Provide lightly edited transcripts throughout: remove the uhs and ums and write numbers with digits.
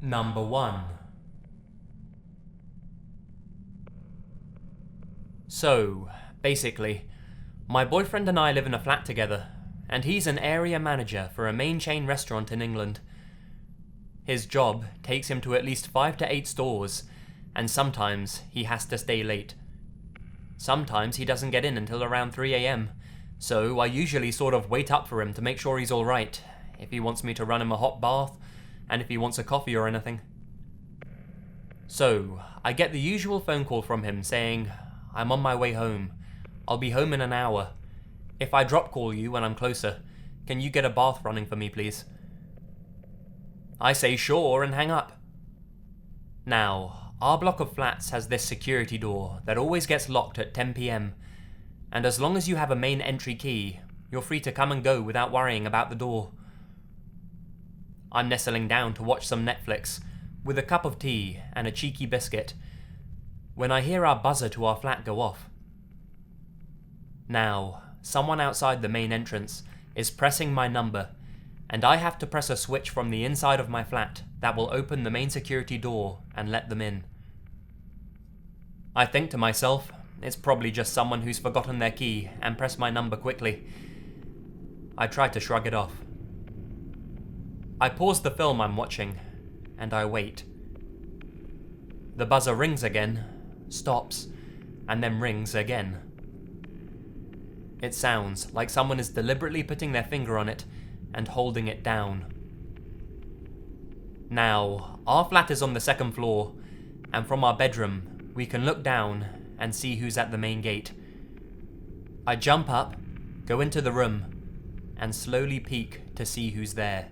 Number 1. So, basically, my boyfriend and I live in a flat together, and he's an area manager for a main chain restaurant in England. His job takes him to at least 5 to 8 stores, and sometimes he has to stay late. Sometimes he doesn't get in until around 3 AM, so I usually sort of wait up for him to make sure he's alright, if he wants me to run him a hot bath, and if he wants a coffee or anything. So, I get the usual phone call from him saying, "I'm on my way home. I'll be home in an hour. If I drop call you when I'm closer, can you get a bath running for me, please?" I say sure and hang up. Now, our block of flats has this security door that always gets locked at 10 PM, and as long as you have a main entry key, you're free to come and go without worrying about the door. I'm nestling down to watch some Neflix, with a cup of tea and a cheeky biscuit, when I hear our buzzer to our flat go off. Now, someone outside the main entrance is pressing my number, and I have to press a switch from the inside of my flat that will open the main security door and let them in. I think to myself, it's probably just someone who's forgotten their key and pressed my number quickly. I try to shrug it off. I pause the film I'm watching, and I wait. The buzzer rings again, stops, and then rings again. It sounds like someone is deliberately putting their finger on it and holding it down. Now, our flat is on the 2nd floor, and from our bedroom, we can look down and see who's at the main gate. I jump up, go into the room, and slowly peek to see who's there.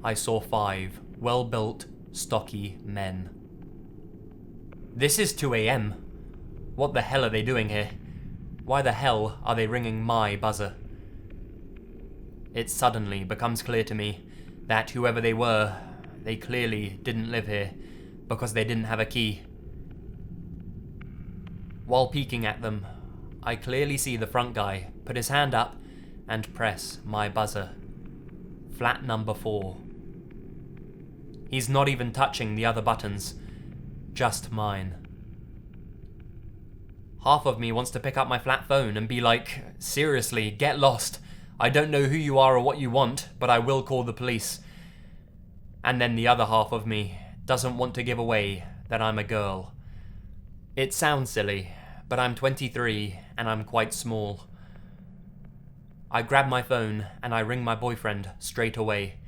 I saw 5 well-built, stocky men. This is 2 AM. What the hell are they doing here? Why the hell are they ringing my buzzer? It suddenly becomes clear to me that whoever they were, they clearly didn't live here because they didn't have a key. While peeking at them, I clearly see the front guy put his hand up and press my buzzer. Flat number 4. He's not even touching the other buttons, just mine. Half of me wants to pick up my flat phone and be like, "Seriously, get lost. I don't know who you are or what you want, but I will call the police." And then the other half of me doesn't want to give away that I'm a girl. It sounds silly, but I'm 23 and I'm quite small. I grab my phone and I ring my boyfriend straight away.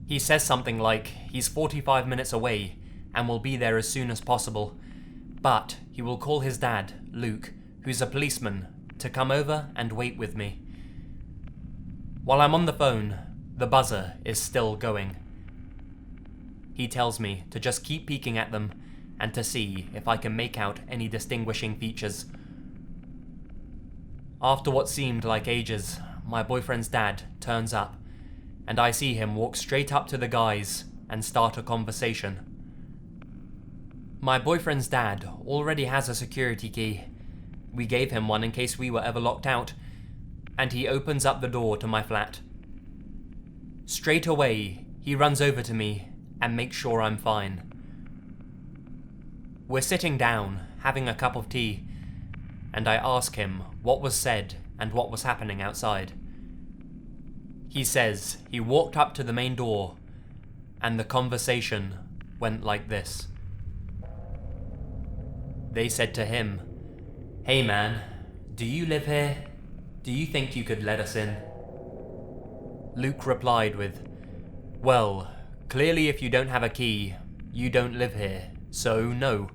He says something like he's 45 minutes away and will be there as soon as possible, but he will call his dad, Luke, who's a policeman, to come over and wait with me. While I'm on the phone, the buzzer is still going. He tells me to just keep peeking at them and to see if I can make out any distinguishing features. After what seemed like ages, my boyfriend's dad turns up, and I see him walk straight up to the guys and start a conversation. My boyfriend's dad already has a security key. We gave him one in case we were ever locked out, and he opens up the door to my flat. Straight away, he runs over to me and makes sure I'm fine. We're sitting down, having a cup of tea, and I ask him what was said and what was happening outside. He says he walked up to the main door, and the conversation went like this. They said to him, "Hey man, do you live here? Do you think you could let us in?" Luke replied with, "Well, clearly if you don't have a key, you don't live here, so no.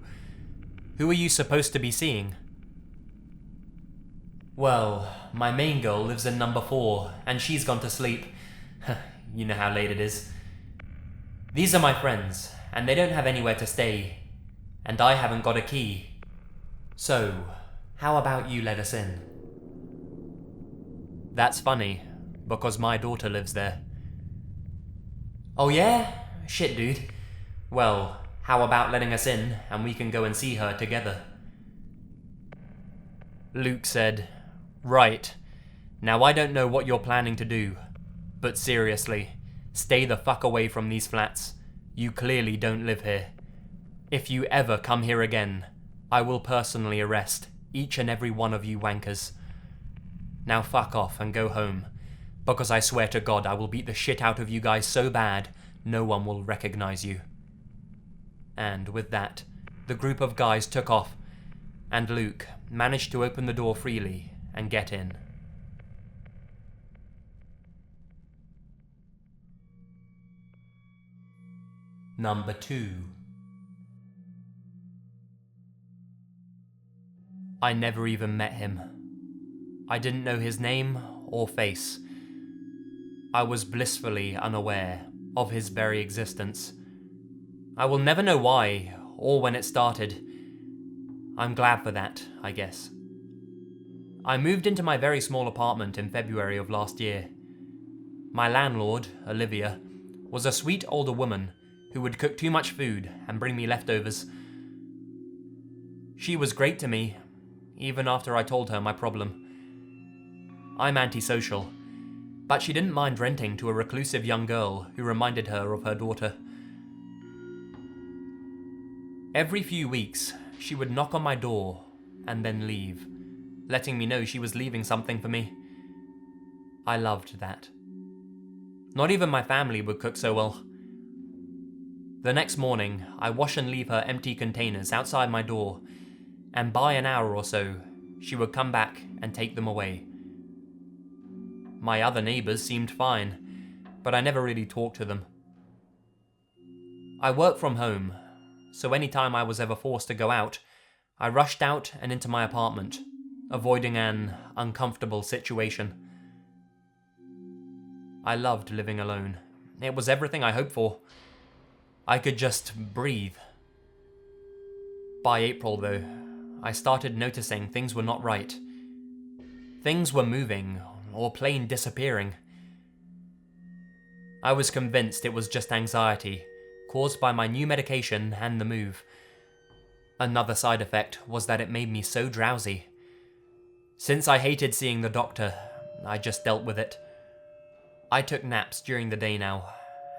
Who are you supposed to be seeing?" "Well, my main girl lives in number 4, and she's gone to sleep." You know how late it is. "These are my friends, and they don't have anywhere to stay, and I haven't got a key. So, how about you let us in?" That's funny, because my daughter lives there. "Oh yeah? Shit, dude. Well, how about letting us in and we can go and see her together?" Luke said, "Right. Now I don't know what you're planning to do, but seriously, Stay the fuck away from these flats. You clearly don't live here. If you ever come here again, I will personally arrest each and every one of you wankers. Now fuck off and go home, because I swear to God I will beat the shit out of you guys so bad no one will recognize you. And with that, the group of guys took off, and Luke managed to open the door freely and get in. Number 2. I never even met him. I didn't know his name or face. I was blissfully unaware of his very existence. I will never know why or when it started. I'm glad for that, I guess. I moved into my very small apartment in February of last year. My landlord, Olivia, was a sweet older woman who would cook too much food and bring me leftovers. She was great to me, even after I told her my problem. I'm antisocial, but she didn't mind renting to a reclusive young girl who reminded her of her daughter. Every few weeks, she would knock on my door and then leave, letting me know she was leaving something for me. I loved that. Not even my family would cook so well. The next morning, I wash and leave her empty containers outside my door, and by an hour or so, she would come back and take them away. My other neighbours seemed fine, but I never really talked to them. I work from home, so any time I was ever forced to go out, I rushed out and into my apartment, avoiding an uncomfortable situation. I loved living alone. It was everything I hoped for. I could just breathe. By April, though, I started noticing things were not right. Things were moving, or plain disappearing. I was convinced it was just anxiety, caused by my new medication and the move. Another side effect was that it made me so drowsy. Since I hated seeing the doctor, I just dealt with it. I took naps during the day now,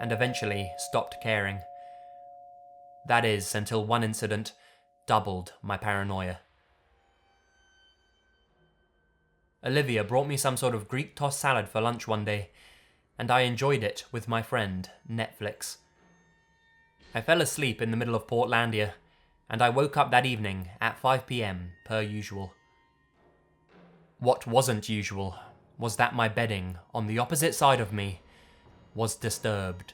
and eventually stopped caring. That is, until one incident doubled my paranoia. Olivia brought me some sort of Greek tossed salad for lunch one day, and I enjoyed it with my friend, Neflix. I fell asleep in the middle of Portlandia, and I woke up that evening at 5 p.m. per usual. What wasn't usual was that my bedding on the opposite side of me was disturbed.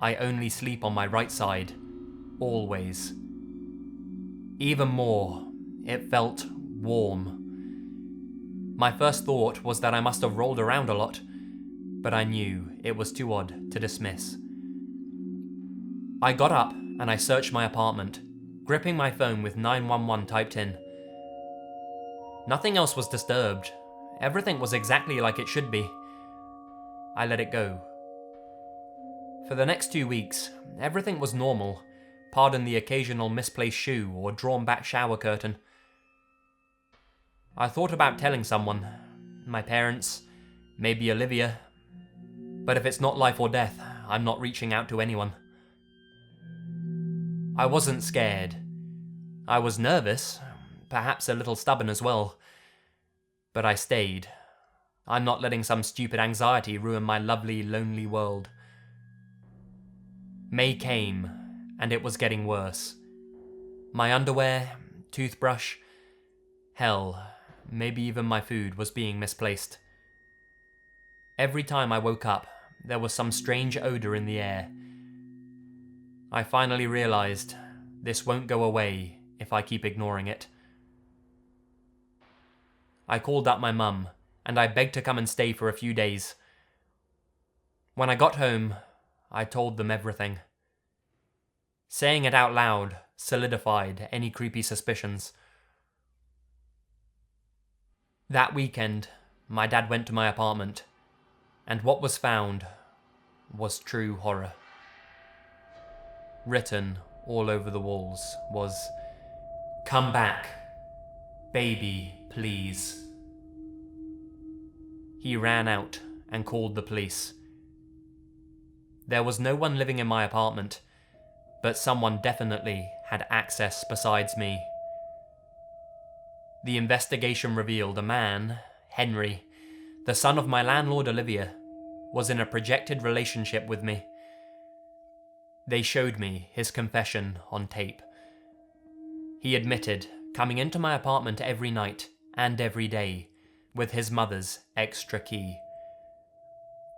I only sleep on my right side, always. Even more, it felt warm. My first thought was that I must have rolled around a lot, but I knew it was too odd to dismiss. I got up and I searched my apartment, gripping my phone with 911 typed in. Nothing else was disturbed. Everything was exactly like it should be. I let it go. For the next 2 weeks, everything was normal, pardon the occasional misplaced shoe or drawn back shower curtain. I thought about telling someone, my parents, maybe Olivia, but if it's not life or death, I'm not reaching out to anyone. I wasn't scared. I was nervous, perhaps a little stubborn as well, but I stayed. I'm not letting some stupid anxiety ruin my lovely, lonely world. May came, and it was getting worse. My underwear, toothbrush, hell, maybe even my food was being misplaced. Every time I woke up, there was some strange odor in the air. I finally realized this won't go away if I keep ignoring it. I called up my mum, and I begged to come and stay for a few days. When I got home, I told them everything. Saying it out loud solidified any creepy suspicions. That weekend, my dad went to my apartment, and what was found was true horror. Written all over the walls was, "Come back, baby, please." He ran out and called the police. There was no one living in my apartment, but someone definitely had access besides me. The investigation revealed a man, Henry, the son of my landlord Olivia, was in a projected relationship with me. They showed me his confession on tape. He admitted coming into my apartment every night and every day with his mother's extra key.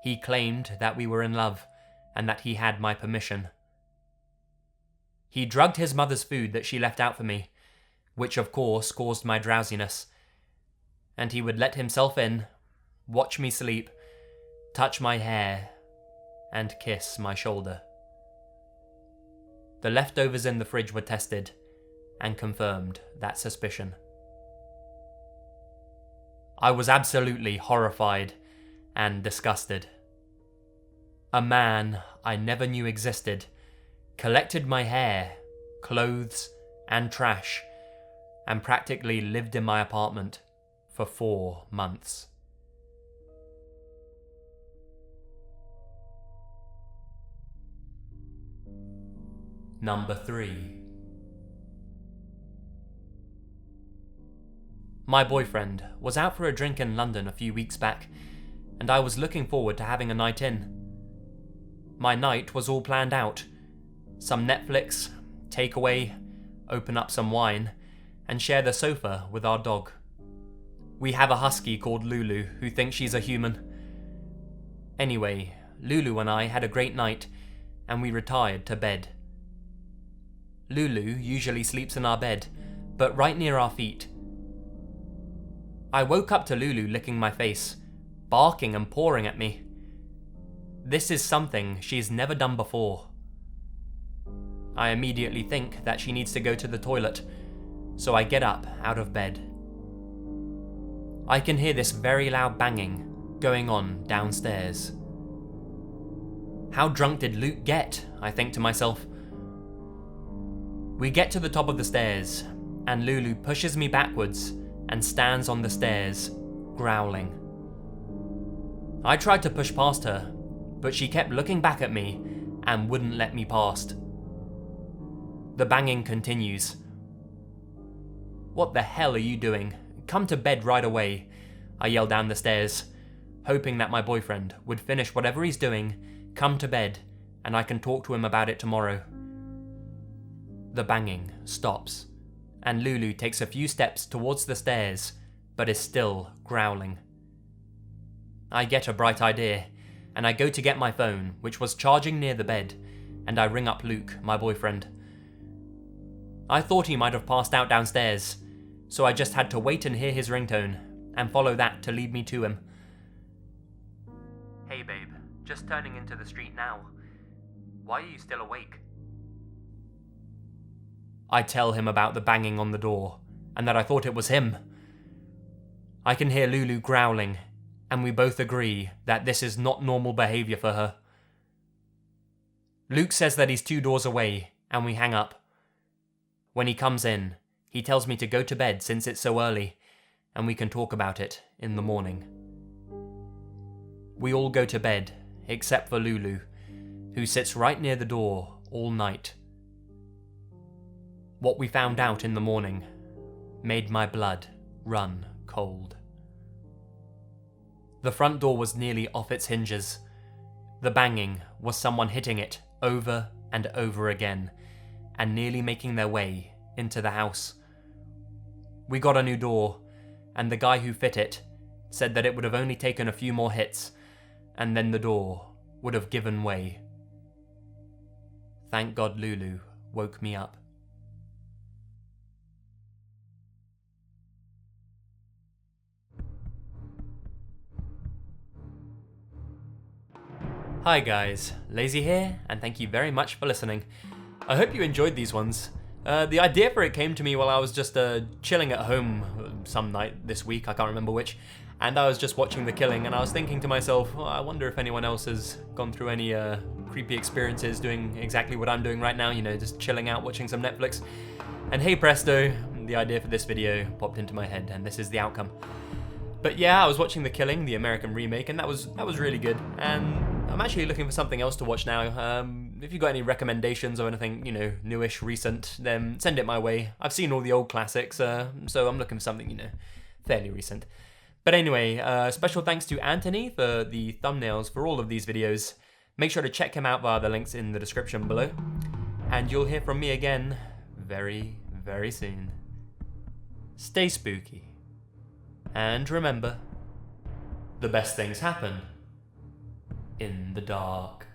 He claimed that we were in love and that he had my permission. He drugged his mother's food that she left out for me, which of course caused my drowsiness, and he would let himself in, watch me sleep, touch my hair, and kiss my shoulder. The leftovers in the fridge were tested and confirmed that suspicion. I was absolutely horrified and disgusted. A man I never knew existed collected my hair, clothes, and trash, and practically lived in my apartment for 4 months. Number 3. My boyfriend was out for a drink in London a few weeks back, and I was looking forward to having a night in. My night was all planned out. Some Netflix, takeaway, open up some wine, and share the sofa with our dog. We have a husky called Lulu who thinks she's a human. Anyway, Lulu and I had a great night, and we retired to bed. Lulu usually sleeps in our bed, but right near our feet. I woke up to Lulu licking my face, barking and pawing at me. This is something she's never done before. I immediately think that she needs to go to the toilet, so I get up out of bed. I can hear this very loud banging going on downstairs. How drunk did Luke get? I think to myself. We get to the top of the stairs, and Lulu pushes me backwards and stands on the stairs, growling. I tried to push past her, but she kept looking back at me and wouldn't let me past. The banging continues. "What the hell are you doing? Come to bed right away," I yell down the stairs, hoping that my boyfriend would finish whatever he's doing, come to bed, and I can talk to him about it tomorrow. The banging stops, and Lulu takes a few steps towards the stairs, but is still growling. I get a bright idea, and I go to get my phone, which was charging near the bed, and I ring up Luke, my boyfriend. I thought he might have passed out downstairs, so I just had to wait and hear his ringtone, and follow that to lead me to him. "Hey babe, just turning into the street now. Why are you still awake?" I tell him about the banging on the door, and that I thought it was him. I can hear Lulu growling, and we both agree that this is not normal behaviour for her. Luke says that he's 2 doors away, and we hang up. When he comes in, he tells me to go to bed since it's so early, and we can talk about it in the morning. We all go to bed, except for Lulu, who sits right near the door all night. What we found out in the morning made my blood run cold. The front door was nearly off its hinges. The banging was someone hitting it over and over again, and nearly making their way into the house. We got a new door, and the guy who fit it said that it would have only taken a few more hits, and then the door would have given way. Thank God Lulu woke me up. Hi guys, Lazy here, and thank you very much for listening. I hope you enjoyed these ones. The idea for it came to me while I was just chilling at home some night this week, I can't remember which, and I was just watching The Killing, and I was thinking to myself, I wonder if anyone else has gone through any creepy experiences doing exactly what I'm doing right now, you know, just chilling out watching some Netflix. And hey presto, the idea for this video popped into my head, and this is the outcome. But yeah, I was watching The Killing, the American remake, and that was really good, and I'm actually looking for something else to watch now. If you've got any recommendations or anything, you know, newish, recent, then send it my way. I've seen all the old classics, so I'm looking for something, you know, fairly recent. But anyway, special thanks to Anthony for the thumbnails for all of these videos. Make sure to check him out via the links in the description below. And you'll hear from me again very, very soon. Stay spooky. And remember, the best things happen in the dark.